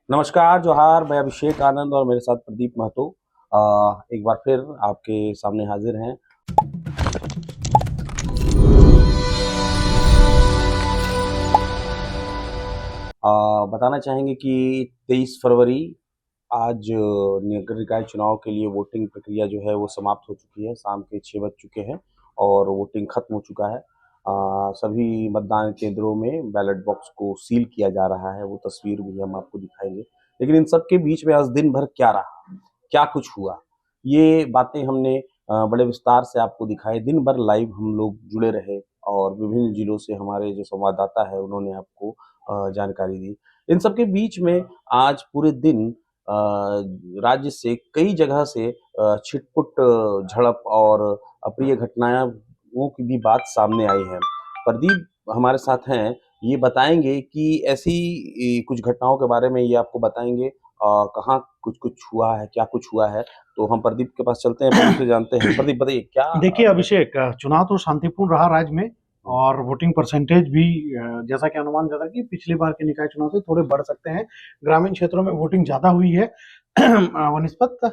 नमस्कार, जोहार। मैं अभिषेक आनंद और मेरे साथ प्रदीप महतो एक बार फिर आपके सामने हाजिर हैं। बताना चाहेंगे कि 23 फरवरी आज नगर निकाय चुनाव के लिए वोटिंग प्रक्रिया जो है वो समाप्त हो चुकी है। शाम के 6 बज चुके हैं और वोटिंग खत्म हो चुका है। सभी मतदान केंद्रों में बैलेट बॉक्स को सील किया जा रहा है, वो तस्वीर भी हम आपको दिखाएंगे। लेकिन इन सब के बीच में आज दिन भर क्या रहा, क्या कुछ हुआ, ये बातें हमने बड़े विस्तार से आपको दिखाई। दिन भर लाइव हम लोग जुड़े रहे और विभिन्न जिलों से हमारे जो संवाददाता है उन्होंने आपको जानकारी दी। इन सब के बीच में आज पूरे दिन राज्य से कई जगह से छिटपुट झड़प और अप्रिय घटनाओं की भी बात सामने आई है। प्रदीप हमारे साथ हैं, ये बताएंगे कि ऐसी कुछ घटनाओं के बारे में ये आपको बताएंगे कहाँ कुछ कुछ हुआ है, क्या कुछ हुआ है। तो हम प्रदीप के पास चलते हैं, प्रदीप से जानते हैं। प्रदीप बताइए क्या। देखिए अभिषेक, चुनाव तो शांतिपूर्ण रहा राज्य में और वोटिंग परसेंटेज भी जैसा कि अनुमान जता कि पिछली बार के निकाय चुनाव से थोड़े बढ़ सकते हैं। ग्रामीण क्षेत्रों में वोटिंग ज्यादा हुई है वनिस्पत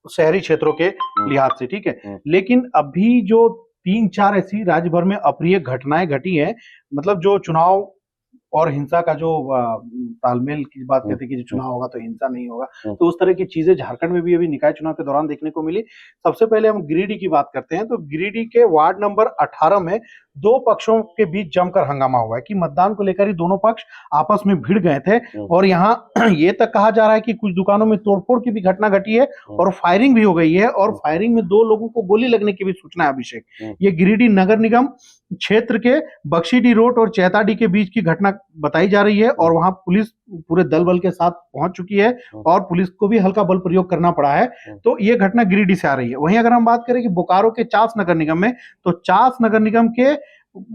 शहरी क्षेत्रों के लिहाज से, ठीक है। लेकिन अभी जो 3-4 ऐसी राज्य भर में अप्रिय घटनाएं घटी हैं, मतलब जो चुनाव और हिंसा का जो तालमेल की बात करते हैं कि जो चुनाव होगा तो हिंसा नहीं होगा, तो उस तरह की चीजें झारखंड में भी अभी निकाय चुनाव के दौरान देखने को मिली। सबसे पहले हम गिरिडीह की बात करते हैं तो गिरिडीह के वार्ड नंबर 18 में दो पक्षों के बीच जमकर हंगामा हुआ है कि मतदान को लेकर ही दोनों पक्ष आपस में भिड़ गए थे और यहाँ ये तक कहा जा रहा है कि कुछ दुकानों में तोड़फोड़ की भी घटना घटी है और फायरिंग भी हो गई है और फायरिंग में 2 लोगों को गोली लगने की भी सूचना है। अभिषेक, ये गिरिडीह नगर निगम क्षेत्र के बख्शीडीह रोड और चैताडीह के बीच की घटना बताई जा रही है और वहां पुलिस पूरे दल बल के साथ पहुंच चुकी है और पुलिस को भी हल्का बल प्रयोग करना पड़ा है। तो ये घटना गिरिडीह से आ रही है। वहीं अगर हम बात करें कि बोकारो के चास नगर निगम में, तो चास नगर निगम के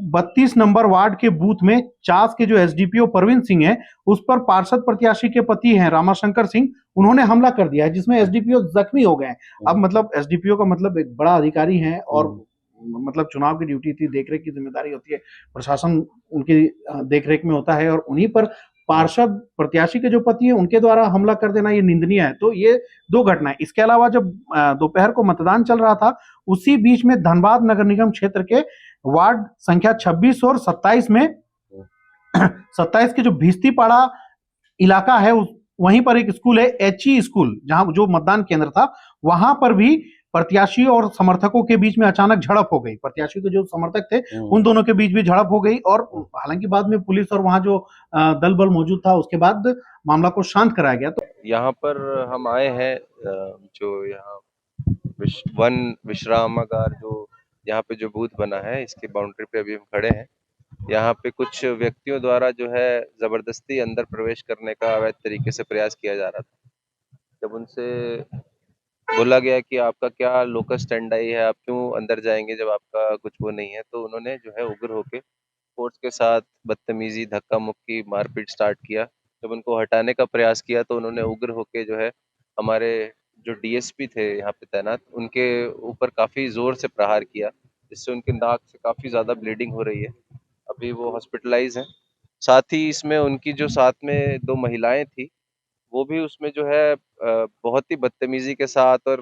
32 नंबर वार्ड के बूथ में चास के जो एसडीपीओ परवीन सिंह है उस पर पार्षद प्रत्याशी के पति हैं रामाशंकर सिंह, उन्होंने हमला कर दिया है जिसमें एसडीपीओ जख्मी हो गए। अब मतलब एसडीपीओ का मतलब एक बड़ा अधिकारी है और मतलब चुनाव की ड्यूटी थी, देखरेख की जिम्मेदारी होती है, प्रशासन उनकी देखरेख में होता है और उन्हीं पर पार्षद प्रत्याशी के जो पति है उनके द्वारा हमला कर देना ये निंदनीय है। तो ये 2 घटनाएं। इसके अलावा जब दोपहर को मतदान चल रहा था उसी बीच में धनबाद नगर निगम क्षेत्र के वार्ड संख्या 26 और 27 में 27 के जो भिस्तीपाड़ा इलाका है वहीं पर एक स्कूल है एचई स्कूल, जहां जो मतदान केंद्र था वहां पर भी प्रत्याशी और समर्थकों के बीच में अचानक झड़प हो गई। प्रत्याशी के जो समर्थक थे उन दोनों के बीच भी झड़प हो गई और हालांकि बाद में पुलिस और वहां जो दल बल मौजूद था उसके बाद मामला को शांत कराया गया। तो यहाँ पर हम आए हैं जो यहाँ वन विश्रामागार जो यहाँ पे जो बूथ बना है इसके बाउंड्री पे अभी हम खड़े हैं। यहाँ पे कुछ व्यक्तियों द्वारा जो है जबरदस्ती अंदर प्रवेश करने का अवैध तरीके से प्रयास किया जा रहा था। जब उनसे बोला गया कि आपका क्या लोकस स्टैंडाई है, आप क्यों अंदर जाएंगे जब आपका कुछ वो नहीं है, तो उन्होंने जो है उग्र होके फोर्स के साथ बदतमीजी, धक्का मुक्की, मारपीट स्टार्ट किया। जब उनको हटाने का प्रयास किया तो उन्होंने उग्र होके जो है हमारे जो डीएसपी थे यहाँ पे तैनात, उनके ऊपर काफी जोर से प्रहार किया, जिससे उनके नाक से काफी ज्यादा ब्लीडिंग हो रही है। अभी वो हॉस्पिटलाइज हैं। साथ ही इसमें उनकी जो साथ में 2 महिलाएं थी वो भी उसमें जो है बहुत ही बदतमीजी के साथ और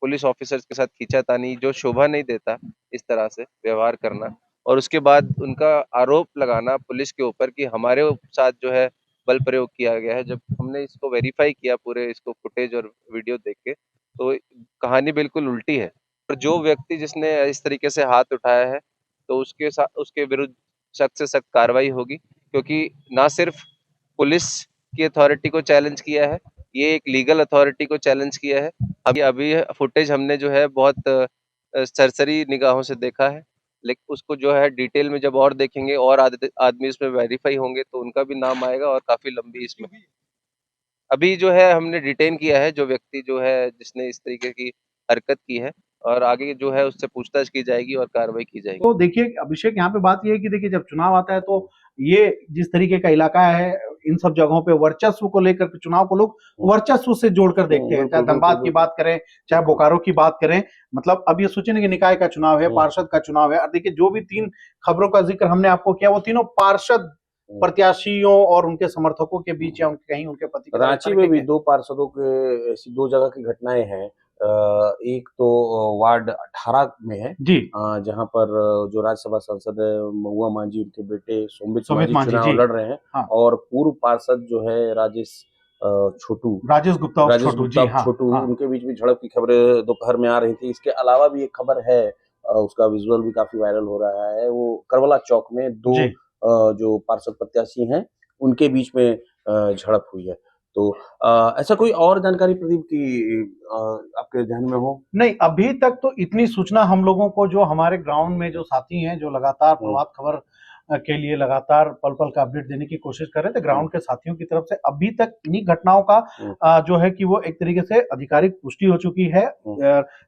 पुलिस ऑफिसर्स के साथ खींचातानी, जो शोभा नहीं देता इस तरह से व्यवहार करना। और उसके बाद उनका आरोप लगाना पुलिस के ऊपर कि हमारे साथ जो है बल प्रयोग किया गया है। जब हमने इसको वेरीफाई किया, पूरे इसको फुटेज और वीडियो देख के, तो कहानी बिल्कुल उल्टी है। और जो व्यक्ति जिसने इस तरीके से हाथ उठाया है तो उसके साथ उसके विरुद्ध सख्त से सख्त कार्रवाई होगी, क्योंकि ना सिर्फ पुलिस की अथॉरिटी को चैलेंज किया है, ये एक लीगल अथॉरिटी को चैलेंज किया है। अभी फुटेज हमने जो है बहुत सरसरी निगाहों से देखा है, लेकिन उसको जो है डिटेल में जब और देखेंगे और आदमी इसमें वेरीफाई होंगे तो उनका भी नाम आएगा और काफी लंबी इसमें। अभी जो है हमने डिटेन किया है जो व्यक्ति जो है जिसने इस तरीके की हरकत की है, और आगे जो है उससे पूछताछ की जाएगी और कार्रवाई की जाएगी। तो देखिए अभिषेक, यहाँ पे बात ये है कि देखिए जब चुनाव आता है तो ये जिस तरीके का इलाका है इन सब जगहों पे वर्चस्व को लेकर के चुनाव को लोग वर्चस्व से जोड़कर देखते हैं। चाहे धनबाद की बात करें, चाहे बोकारो की बात करें, मतलब अब ये सोचे ना कि निकाय का चुनाव है, पार्षद का चुनाव है। और देखिए जो भी 3 खबरों का जिक्र हमने आपको किया वो तीनों पार्षद प्रत्याशियों और उनके समर्थकों के बीच या उनके कहीं उनके पति रांची में भी 2 पार्षदों के ऐसी 2 जगह की घटनाएं हैं। एक तो वार्ड 18 में है जी जहां पर जो राज्यसभा सांसद है महुआ मांझी, उनके बेटे सोमित सुमित मांझी मांझी चुनाव जी लड़ रहे हैं। हाँ। और पूर्व पार्षद जो है राजेश छोटू राजेश गुप्ता और छोटू जी हाँ छोटू हाँ उनके बीच भी झड़प की खबरें दोपहर में आ रही थी। इसके अलावा भी एक खबर है, उसका विजुअल भी काफी वायरल हो रहा है। वो करबला चौक में 2 जी जो पार्षद प्रत्याशी हैं उनके बीच में झड़प हुई है। तो ऐसा कोई और जानकारी प्रदीप की आपके ध्यान में हो? नहीं, अभी तक तो इतनी सूचना हम लोगों को जो हमारे ग्राउंड में जो साथी हैं जो लगातार प्रभात खबर के लिए लगातार पल-पल का अपडेट देने की कोशिश कर रहे थे, ग्राउंड के साथियों की तरफ से अभी तक इन्हीं घटनाओं का जो है कि वो एक तरीके से आधिकारिक पुष्टि हो चुकी है।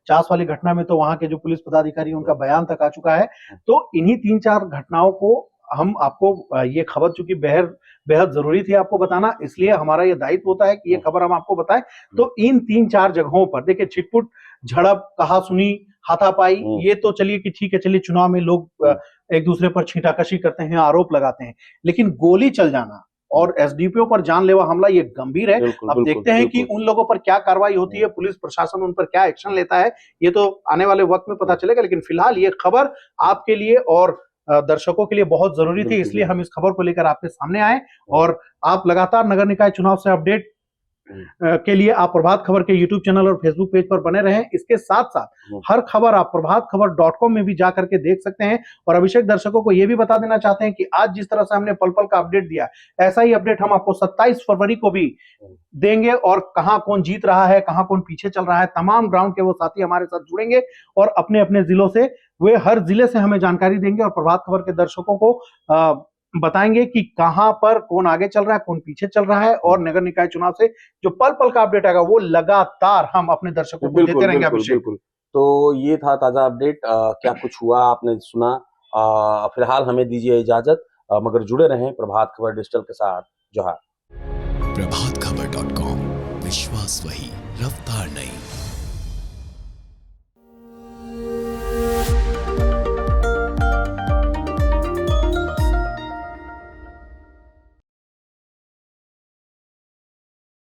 चास वाली घटना में तो वहां के जो पुलिस पदाधिकारी उनका बयान तक आ चुका है। तो इन्हीं 3-4 घटनाओं को हम आपको ये खबर चूंकि बेहद जरूरी थी आपको बताना, इसलिए हमारा ये दायित्व होता है कि ये खबर हम आपको बताएं। तो इन 3-4 जगहों पर देखिए छिटपुट, झड़प, कहासुनी, हाथापाई, ये तो चलिए कि ठीक है, चलिए चुनाव में लोग एक दूसरे पर छींटाकशी करते हैं, आरोप लगाते हैं, लेकिन गोली चल जाना और एसडीपीओ पर जानलेवा हमला ये गंभीर है। अब देखते हैं कि उन लोगों पर क्या कार्रवाई होती है, पुलिस प्रशासन उन पर क्या एक्शन लेता है, ये तो आने वाले वक्त में पता चलेगा। लेकिन फिलहाल ये खबर आपके लिए और दर्शकों के लिए बहुत जरूरी थी, इसलिए हम इस खबर को लेकर आपके सामने आए। और आप लगातार नगर निकाय चुनाव से अपडेट के लिए आप प्रभात खबर के यूट्यूब चैनल और फेसबुक पेज पर बने रहें। इसके साथ साथ हर खबर आप प्रभातखबर.com में भी जाकर के देख सकते हैं। और अभिषेक दर्शकों को यह भी बता देना चाहते हैं कि आज जिस तरह से हमने पल पल का अपडेट दिया, ऐसा ही अपडेट हम आपको 27 फरवरी को भी देंगे। और कहां कौन जीत रहा है, कहां कौन पीछे चल रहा है, तमाम ग्राउंड के वो साथी हमारे साथ जुड़ेंगे और अपने अपने जिलों से वे हर जिले से हमें जानकारी देंगे और प्रभात खबर के दर्शकों को बताएंगे कि कहां पर कौन आगे चल रहा है, कौन पीछे चल रहा है। और नगर निकाय चुनाव से जो पल पल का अपडेट आएगा वो लगातार हम अपने दर्शकों को देते रहेंगे। अभिषेक, तो ये था ताजा अपडेट। क्या कुछ हुआ आपने सुना। फिलहाल हमें दीजिए इजाजत, मगर जुड़े रहें प्रभात खबर डिजिटल के साथ। जोहार। प्रभातखबर.com, विश्वास वही, रफ्तार नहीं।